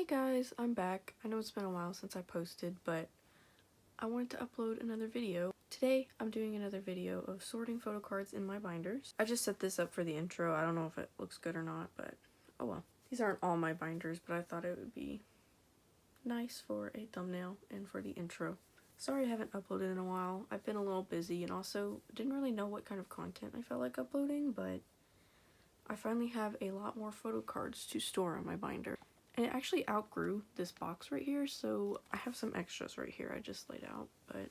guys, I'm back. I know it's been a while since I posted, but I wanted to upload another video. Today, I'm doing another video of sorting photo cards in my binders. I just set this up for the intro. I don't know if it looks good or not, but oh well. These aren't all my binders, but I thought it would be nice for a thumbnail and for the intro. Sorry I haven't uploaded in a while. I've been a little busy and also didn't really know what kind of content I felt like uploading, but I finally have a lot more photo cards to store in my binder. And it actually outgrew this box right here, so I have some extras right here I just laid out, but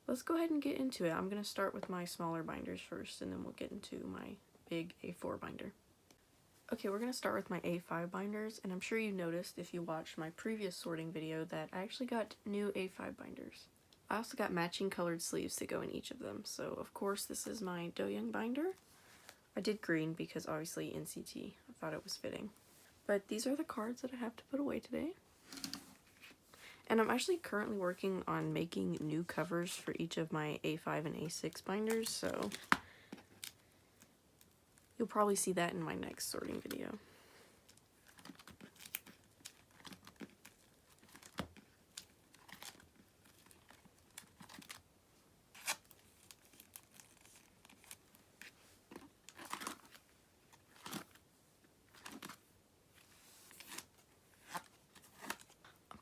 let's go ahead and get into it. I'm going to start with my smaller binders first, and then we'll get into my big A4 binder. Okay, we're going to start with my A5 binders, and I'm sure you noticed if you watched my previous sorting video that I actually got new A5 binders. I also got matching colored sleeves to go in each of them, so of course this is my Doyoung binder. I did green because obviously NCT, I thought it was fitting. But these are the cards that I have to put away today. And I'm actually currently working on making new covers for each of my A5 and A6 binders, so you'll probably see that in my next sorting video.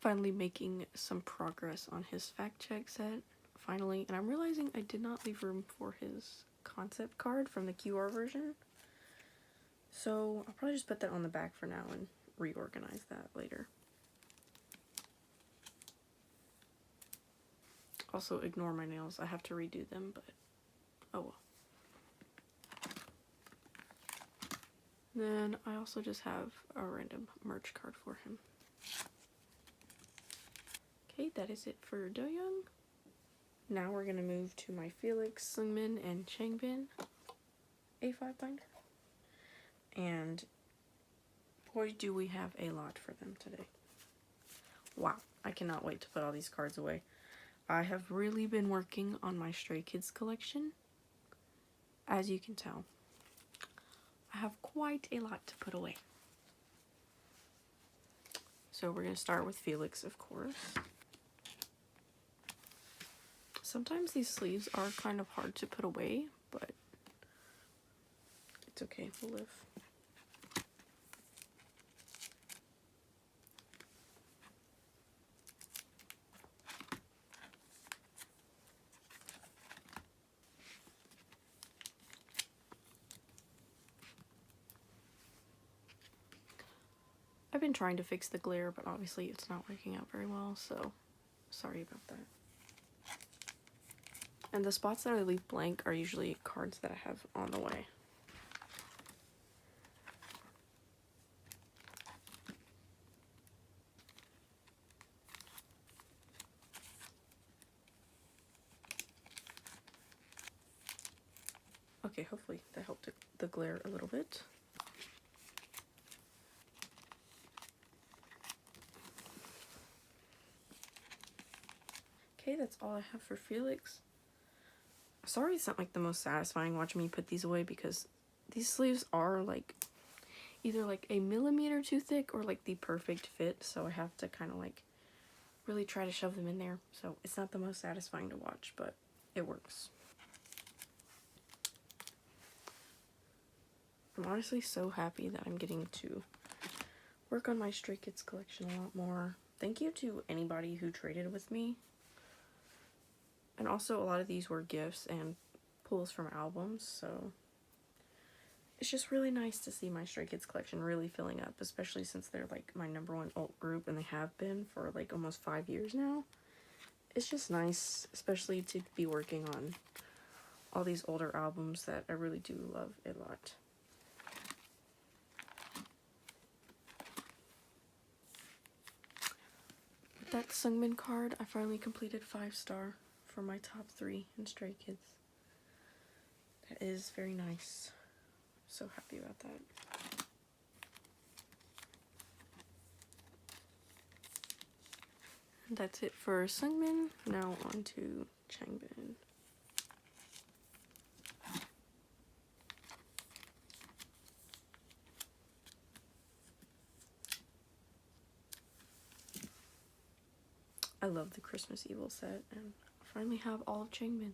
Finally making some progress on his fact check set, finally, and I'm realizing I did not leave room for his concept card from the QR version, so I'll probably just put that on the back for now and reorganize that later. Also ignore my nails, I have to redo them, but oh well. Then I also just have a random merch card for him. Okay, that is it for Doyoung. Now we're going to move to my Felix, Seungmin, and Changbin A5 binder. And boy, do we have a lot for them today. Wow, I cannot wait to put all these cards away. I have really been working on my Stray Kids collection. As you can tell, I have quite a lot to put away. So we're going to start with Felix, of course. Sometimes these sleeves are kind of hard to put away, but it's okay, we'll live. I've been trying to fix the glare, but obviously it's not working out very well, so sorry about that. And the spots that I leave blank are usually cards that I have on the way. Okay, hopefully that helped the glare a little bit. Okay, that's all I have for Felix. Sorry it's not like the most satisfying watching me put these away because these sleeves are like either like a millimeter too thick or like the perfect fit, so I have to kind of like really try to shove them in there, so it's not the most satisfying to watch, but it works. I'm honestly so happy that I'm getting to work on my Stray Kids collection a lot more. Thank you to anybody who traded with me. And also a lot of these were gifts and pulls from albums, so it's just really nice to see my Stray Kids collection really filling up, especially since they're like my #1 alt group and they have been for like almost 5 years now. It's just nice, especially to be working on all these older albums that I really do love a lot. That Seungmin card, I finally completed 5-star for my top 3 in Stray Kids. That is very nice. So happy about that. And that's it for Seungmin. Now on to Changbin. I love the Christmas Evil set, and I finally have all of Changmin's.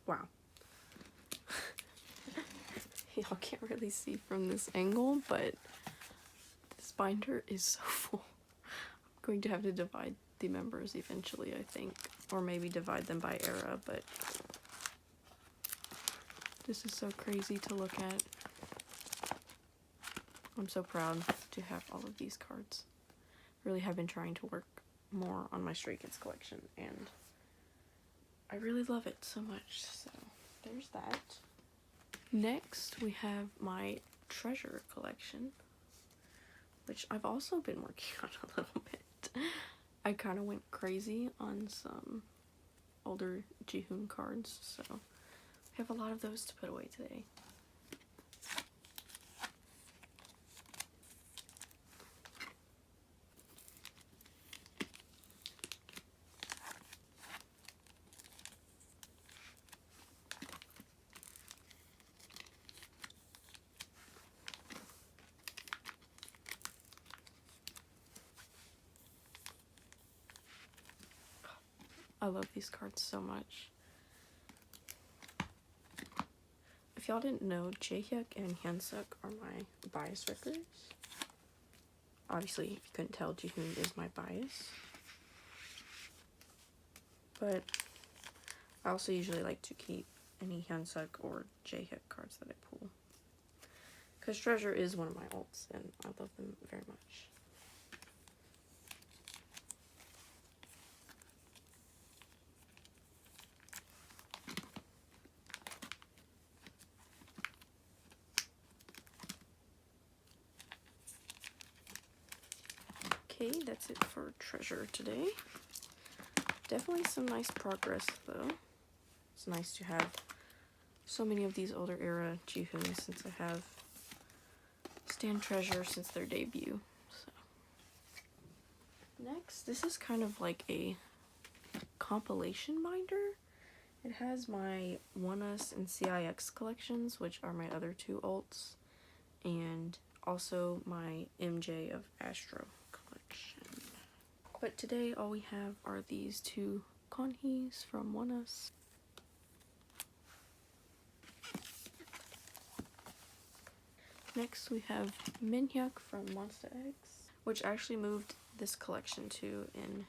Wow. Y'all can't really see from this angle, but this binder is so full. I'm going to have to divide the members eventually, I think. Or maybe divide them by era, but this is so crazy to look at. I'm so proud to have all of these cards. Really have been trying to work more on my Stray Kids collection, and I really love it so much, so there's that. Next, we have my treasure collection, which I've also been working on a little bit. I kind of went crazy on some older Jihoon cards, so I have a lot of those to put away today. I love these cards so much. If y'all didn't know, Jaehyuk and Hyunsuk are my bias records. Obviously, if you couldn't tell, Jihoon is my bias. But I also usually like to keep any Hyunsuk or Jaehyuk cards that I pull, because Treasure is one of my ults, and I love them very much. Okay, that's it for Treasure today. Definitely some nice progress, though. It's nice to have so many of these older era Jihoons, since I have Stan Treasure since their debut. So next, this is kind of like a compilation binder. It has my Oneus and CIX collections, which are my other two ults, and also my MJ of Astro collection. But today all we have are these two Konhees from Oneus. Next we have Minhyuk from Monsta X, which I actually moved this collection to an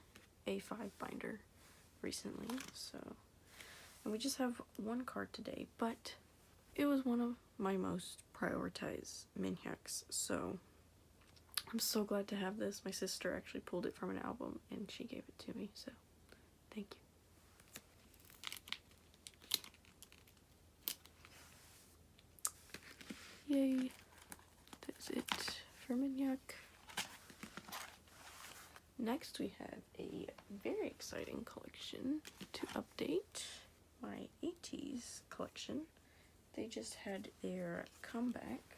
A5 binder recently, so, and we just have one card today, but it was one of my most prioritized Minhyuks, so I'm so glad to have this. My sister actually pulled it from an album and she gave it to me, so thank you. Yay. That's it for Minhyuk. Next we have a very exciting collection to update. My ATEEZ collection. They just had their comeback,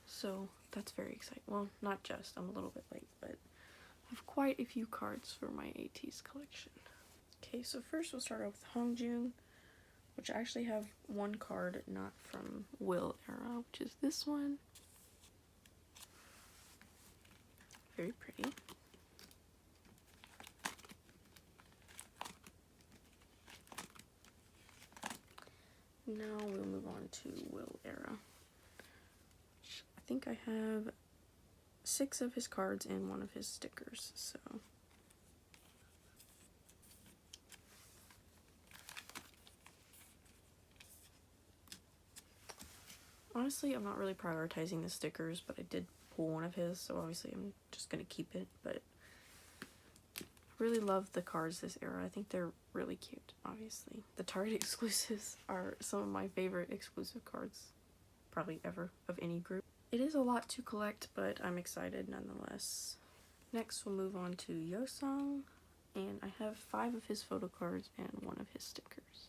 so that's very exciting. Well, not just, I'm a little bit late, but I have quite a few cards for my ATEEZ collection. Okay, so first we'll start out with Hongjoong, which I actually have one card not from Will era, which is this one. Very pretty. Now we'll move on to Will era. I think I have 6 of his cards and 1 of his stickers, so. Honestly, I'm not really prioritizing the stickers, but I did pull one of his, so obviously I'm just gonna keep it, but I really love the cards this era. I think they're really cute, obviously. The Target exclusives are some of my favorite exclusive cards, probably ever, of any group. It is a lot to collect, but I'm excited nonetheless. Next, we'll move on to Yosung, and I have 5 of his photo cards and 1 of his stickers.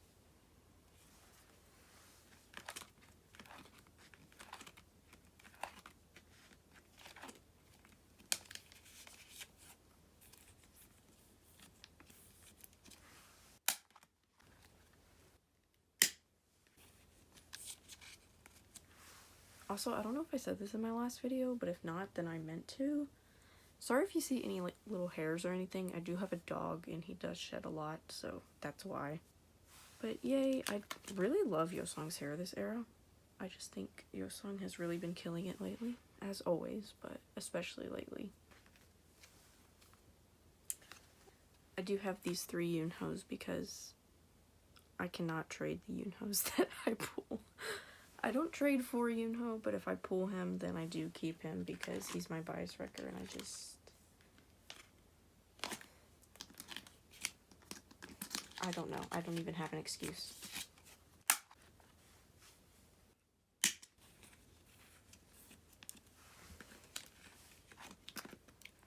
Also, I don't know if I said this in my last video, but if not, then I meant to. Sorry if you see any like little hairs or anything. I do have a dog and he does shed a lot, so that's why. But yay, I really love Yeosang's hair this era. I just think Yeosang has really been killing it lately, as always, but especially lately. I do have these 3 Yoonhos because I cannot trade the Yoonhos that I pull. I don't trade for Yoonho, but if I pull him, then I do keep him because he's my bias wrecker, and I don't know. I don't even have an excuse.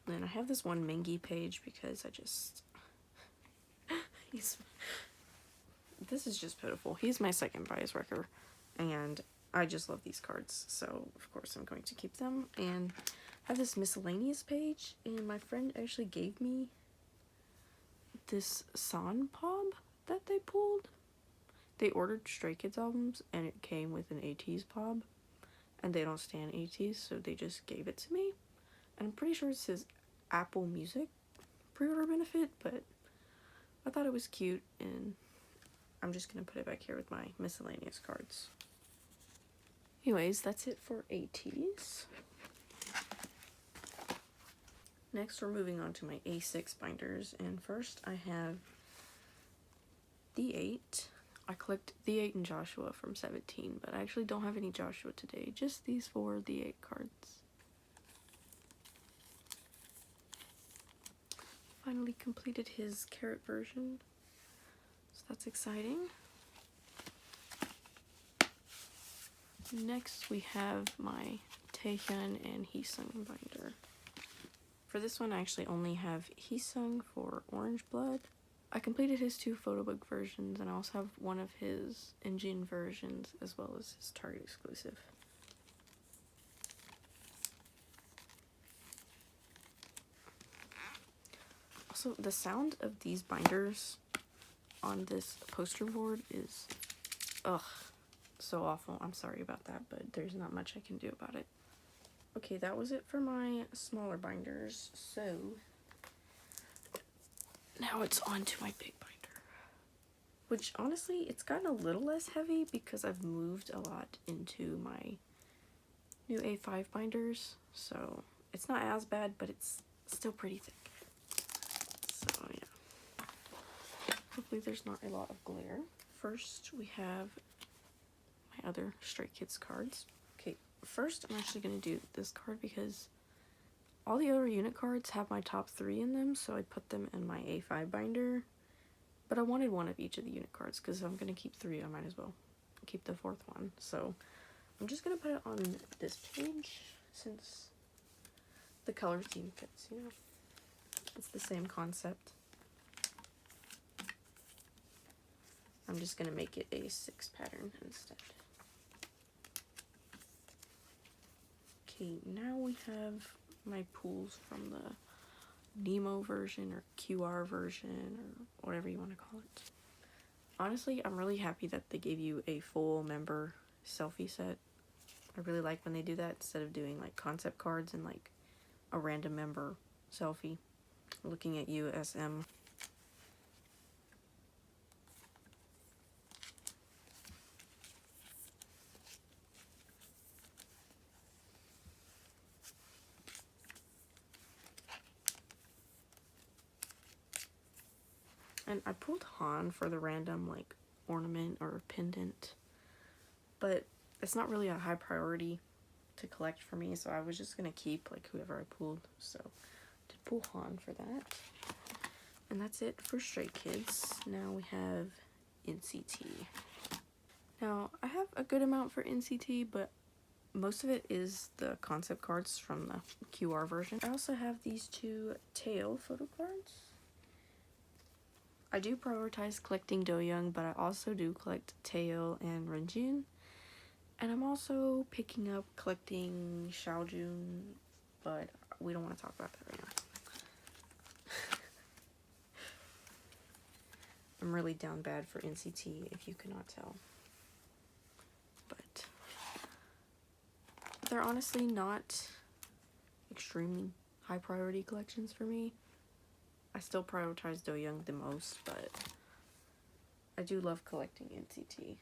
And then I have this one Mingi page because this is just pitiful. He's my second bias wrecker, and I just love these cards, so of course I'm going to keep them. And I have this miscellaneous page, and my friend actually gave me this San Pop that they pulled. They ordered Stray Kids albums, and it came with an ATEEZ Pop, and they don't stand ATEEZ, so they just gave it to me. And I'm pretty sure it says Apple Music pre-order benefit, but I thought it was cute, and I'm just gonna put it back here with my miscellaneous cards. Anyways, that's it for ATEEZ. Next, we're moving on to my A6 binders, and first I have the 8. I collect the 8 and Joshua from 17, but I actually don't have any Joshua today, just these 4 the 8 cards. Finally completed his carrot version, so that's exciting. Next we have my Taehyun and Heesung binder. For this one I actually only have Heesung for Orange Blood. I completed his 2 photobook versions, and I also have one of his engine versions as well as his Target exclusive. Also, the sound of these binders on this poster board is, ugh, so awful. I'm sorry about that, but there's not much I can do about it. Okay, that was it for my smaller binders, so now it's on to my big binder, which honestly, it's gotten a little less heavy because I've moved a lot into my new A5 binders, so it's not as bad, but it's still pretty thick. So yeah, hopefully there's not a lot of glare. First, we have my other Stray Kids cards. Okay, first I'm actually going to do this card because all the other unit cards have my top 3 in them, so I put them in my A5 binder. But I wanted one of each of the unit cards because if I'm going to keep 3, I might as well keep the 4th one. So I'm just going to put it on this page since the color theme fits, you know. It's the same concept. I'm just going to make it a 6 pattern instead. Okay, now we have my pools from the Nemo version or QR version or whatever you want to call it. Honestly, I'm really happy that they gave you a full member selfie set. I really like when they do that instead of doing like concept cards and like a random member selfie looking at you SM. And I pulled Han for the random like ornament or pendant, but it's not really a high priority to collect for me, so I was just gonna keep like whoever I pulled. So I did pull Han for that. And that's it for Stray Kids. Now we have NCT. Now I have a good amount for NCT, but most of it is the concept cards from the QR version. I also have these 2 tail photo cards. I do prioritize collecting Doyoung, but I also do collect Taeil and Renjun. And I'm also picking up collecting Xiaojun, but we don't want to talk about that right now. I'm really down bad for NCT, if you cannot tell. But they're honestly not extremely high priority collections for me. I still prioritize Doyoung the most, but I do love collecting NCT,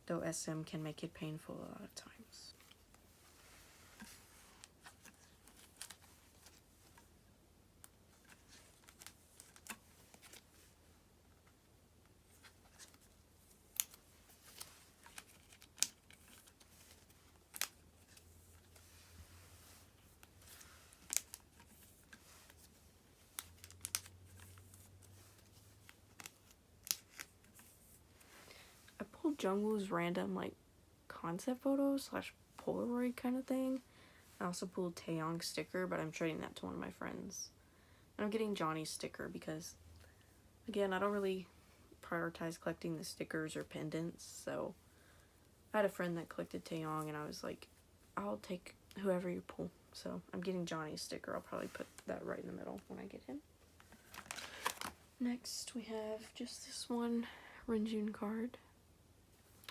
though SM can make it painful a lot of times. I pulled Jungwoo's random like concept photo slash Polaroid kind of thing. I also pulled Taeyong's sticker, but I'm trading that to one of my friends. And I'm getting Johnny's sticker because, again, I don't really prioritize collecting the stickers or pendants, so I had a friend that collected Taeyong, and I was like, I'll take whoever you pull. So I'm getting Johnny's sticker. I'll probably put that right in the middle when I get him. Next, we have just this one Renjun card,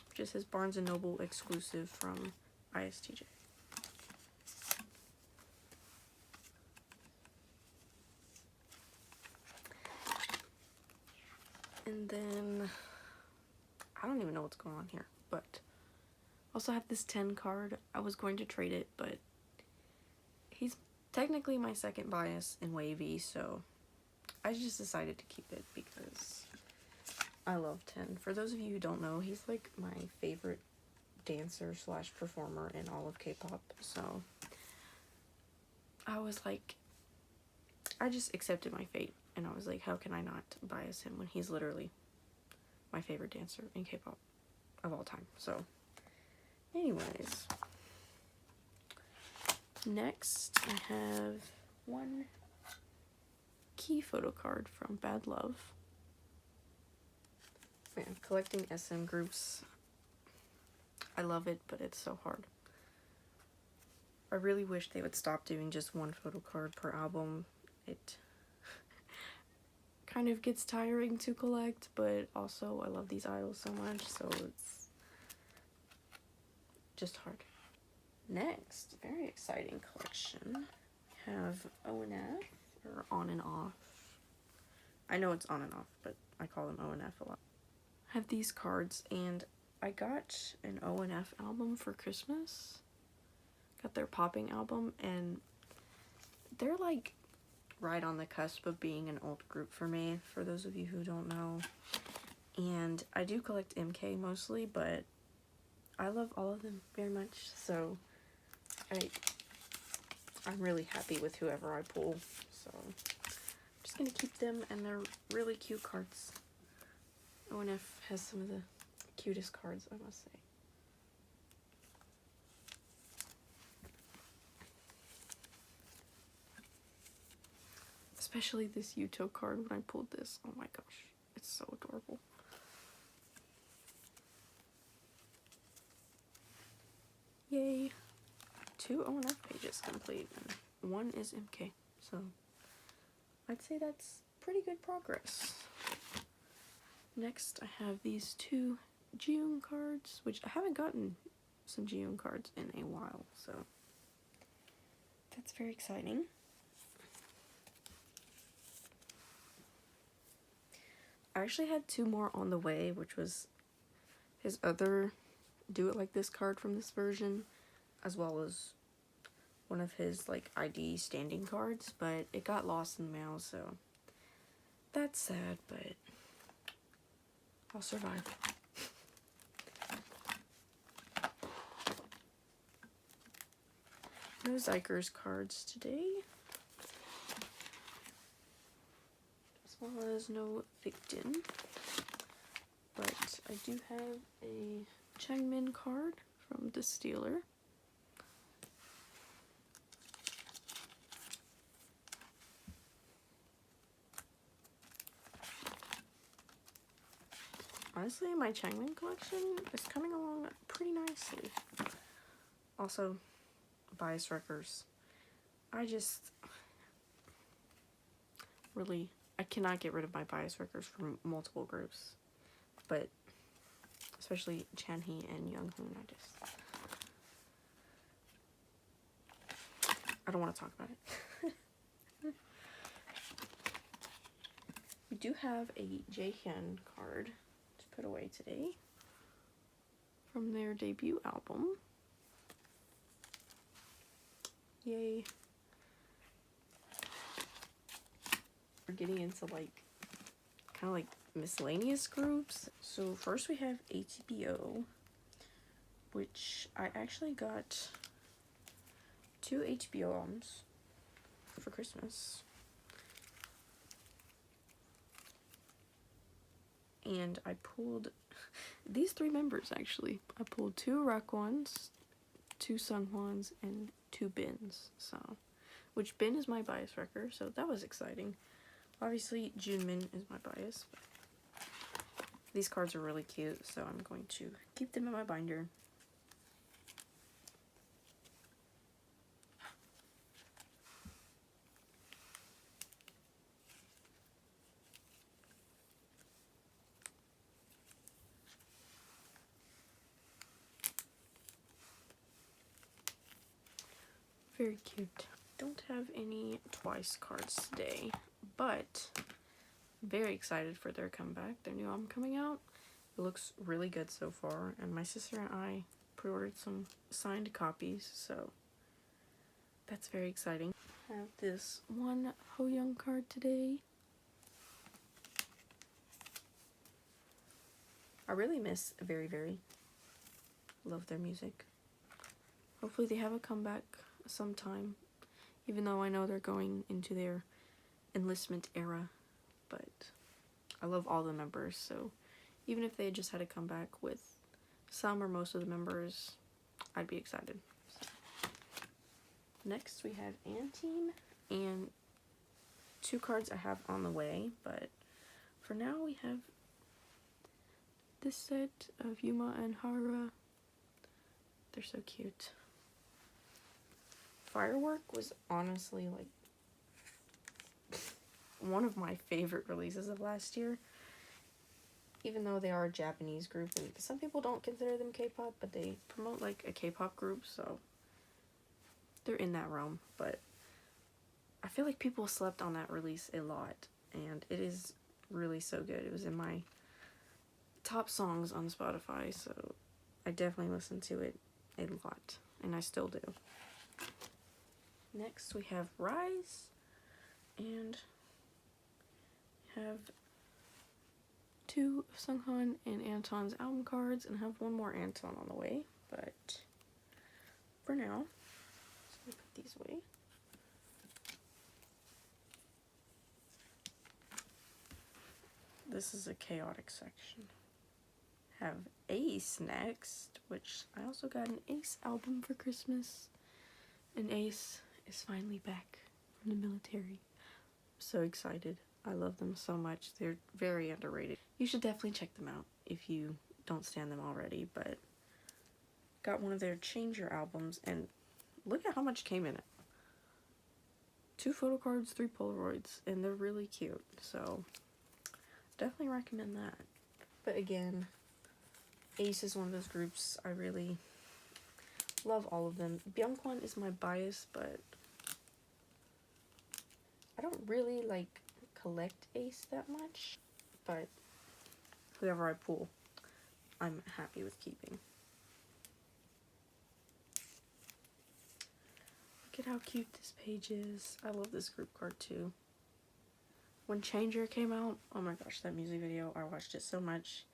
which is his Barnes & Noble exclusive from ISTJ. And then, I don't even know what's going on here, but also have this 10 card. I was going to trade it, but he's technically my second bias in Wavy, so I just decided to keep it because I love 10. For those of you who don't know, he's like my favorite dancer slash performer in all of K-pop, so I was like, I just accepted my fate, and I was like, how can I not bias him when he's literally my favorite dancer in K-pop of all time. So anyways, next I have one key photo card from Bad Love. Man, collecting SM groups, I love it, but it's so hard. I really wish they would stop doing just one photo card per album. It kind of gets tiring to collect, but also I love these idols so much, so it's just hard. Next, very exciting collection. We have ONF, or On and Off. I know it's On and Off, but I call them ONF a lot. I have these cards, and I got an ONF album for Christmas. Got their Popping album, and they're like right on the cusp of being an old group for me, for those of you who don't know. And I do collect MK mostly, but I love all of them very much, so I'm really happy with whoever I pull, so I'm just gonna keep them, and they're really cute cards. ONF has some of the cutest cards, I must say. Especially this Yuto card when I pulled this. Oh my gosh, it's so adorable. Yay. 2 ONF pages complete, and 1 is MK, so I'd say that's pretty good progress. Next, I have these 2 Jiyoung cards, which I haven't gotten some Jiyoung cards in a while, so that's very exciting. I actually had 2 more on the way, which was his other Do It Like This card from this version, as well as one of his like ID standing cards, but it got lost in the mail, so that's sad, but I'll survive. No Zikers cards today, as well as no Victon, but I do have a Changmin card from the Stealer. Honestly, my Changmin collection is coming along pretty nicely. Also, bias wreckers. I cannot get rid of my bias wreckers from multiple groups, but especially Chanhee and Younghoon, I don't want to talk about it. We do have a Jaehyun card to put away today from their debut album. Yay. We're getting into like kind of like miscellaneous groups. So first we have ATBO, which I actually got 2 ATBO albums for Christmas. And I pulled these 3 members actually. I pulled 2 Rakwons, 2 Sunghwans, and 2 Bins. So, which Bin is my bias wrecker, so that was exciting. Obviously, Junmin is my bias. But these cards are really cute, so I'm going to keep them in my binder. Very cute. Don't have any Twice cards today, but I'm very excited for their comeback. Their new album coming out. It looks really good so far, and my sister and I pre-ordered some signed copies, so that's very exciting. I have this one Doyoung card today. I really miss VeriVery. Love their music. Hopefully they have a comeback sometime, even though I know they're going into their enlistment era, but I love all the members, so even if they just had a comeback with some or most of the members, I'd be excited. So. Next we have AndTeam, and 2 cards I have on the way, but for now we have this set of Yuma and Hara. They're so cute. Firework was honestly like one of my favorite releases of last year, even though they are a Japanese group, and some people don't consider them K-pop, but they promote like a K-pop group, so they're in that realm. But I feel like people slept on that release a lot, and it is really so good. It was in my top songs on Spotify, so I definitely listened to it a lot, and I still do. Next we have RIIZE, and have 2 of Sunghan and Anton's album cards, and have 1 more Anton on the way, but for now, so let me put these away. This is a chaotic section. Have ACE next, which I also got an ACE album for Christmas, and ACE is finally back from the military. I'm so excited. I love them so much. They're very underrated. You should definitely check them out if you don't stand them already, but got one of their Changer albums, and look at how much came in it. 2 photocards, 3 Polaroids, and they're really cute, so definitely recommend that. But again, ACE is one of those groups I really love. All of them. Byungkwon is my bias, but I don't really like collect ACE that much, but whoever I pull, I'm happy with keeping. Look at how cute this page is. I love this group card too. When Changer came out, oh my gosh, that music video, I watched it so much.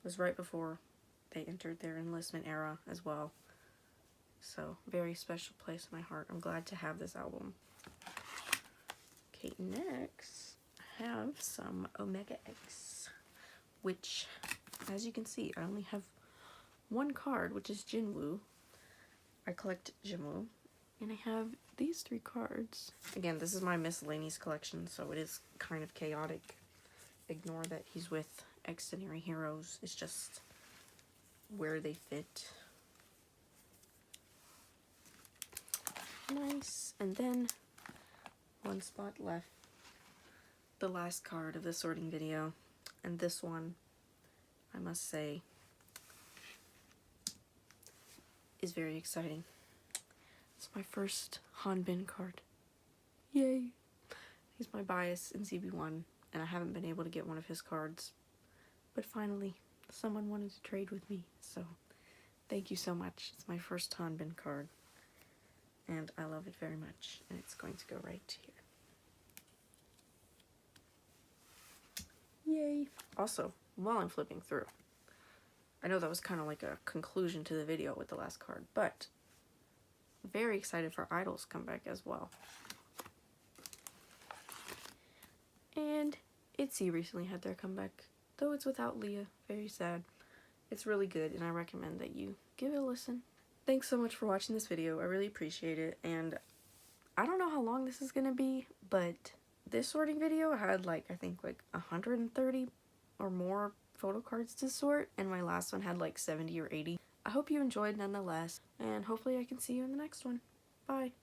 It was right before they entered their enlistment era as well. So, very special place in my heart. I'm glad to have this album. Okay, next, I have some Omega X, which, as you can see, I only have 1 card, which is Jinwoo. I collect Jinwoo. And I have these 3 cards. Again, this is my miscellaneous collection, so it is kind of chaotic. Ignore that he's with Extraordinary Heroes. It's just where they fit. Nice. And then 1 spot left. The last card of the sorting video. And this one, I must say, is very exciting. It's my first Hanbin card. Yay! He's my bias in CB1, and I haven't been able to get one of his cards. But finally, someone wanted to trade with me, so thank you so much. It's my first Hanbin card, and I love it very much, and it's going to go right here. Yay! Also, while I'm flipping through, I know that was kind of like a conclusion to the video with the last card, but very excited for Idol's comeback as well. And ATEEZ recently had their comeback, though it's without Leah. Very sad. It's really good, and I recommend that you give it a listen. Thanks so much for watching this video. I really appreciate it, and I don't know how long this is gonna be, but this sorting video had like, I think like 130 or more photo cards to sort, and my last one had like 70 or 80. I hope you enjoyed nonetheless, and hopefully I can see you in the next one. Bye!